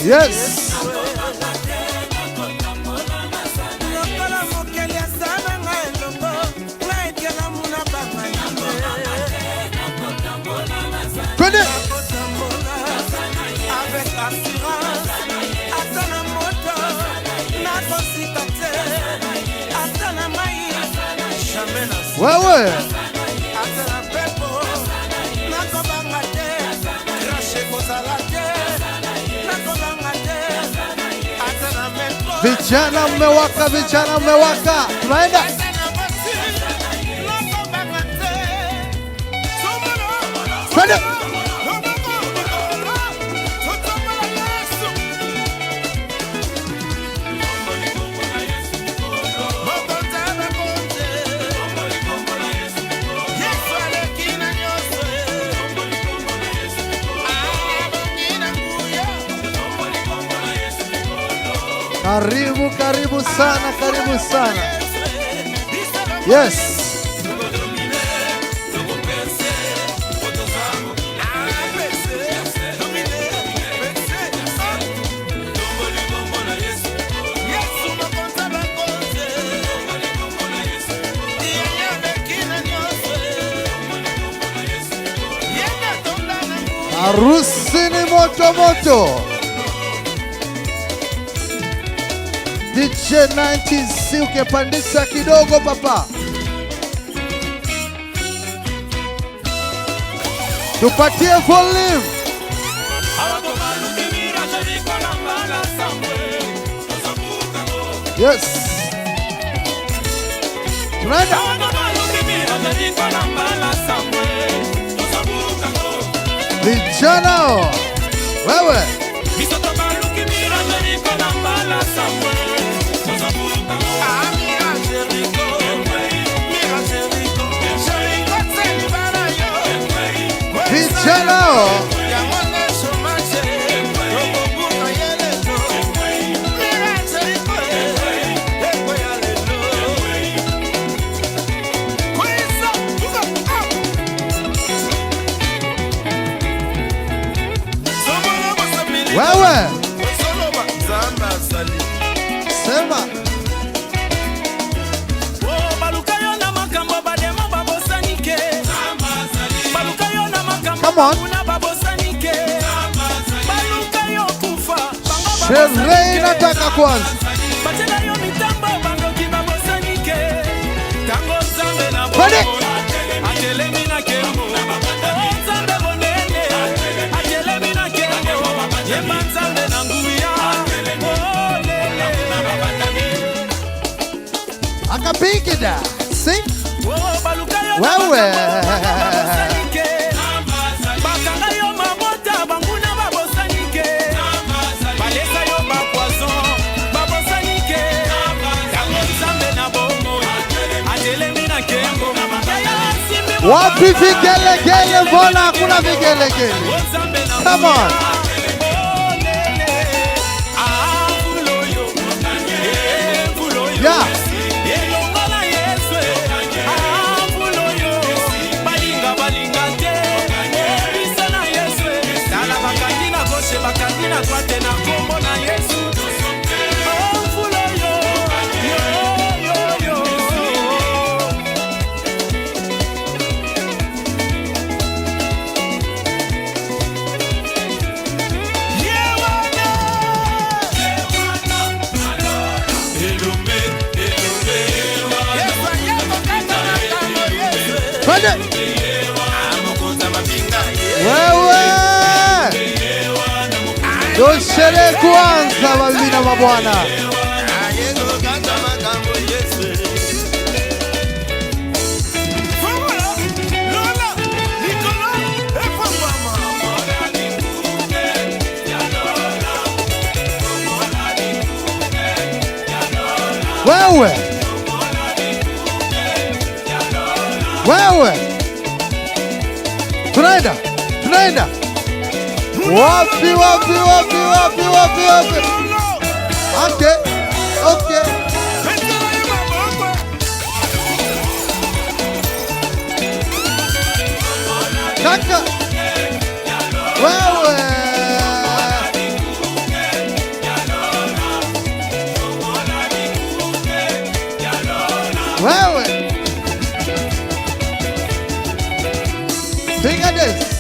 Yes. Prenez. Ouais, ouais. Vijana mmewaka, vijana mmewaka. Tunaenda. Twende. Karibu, karibu sana, karibu sana. Yes. Harusi ni moto moto. DJ 90s ukipandisha kidogo papa. Tupatie volume. Yes. Tunaenda. Vijana wewe. Vijana wewe. Sema. Come on. Sherehe inataka kwanza. Kwani? Akapigida. Sing. Wewe. Wapi vigelegele, mbona hakuna vigelegele? Come on. Yeah. Wewe doshere kwanza mabibi na mabwana. Wewe wewe tunaenda tunaenda wapi wapi wapi wapi wapi wapi. Okay okay Wewe piga dance.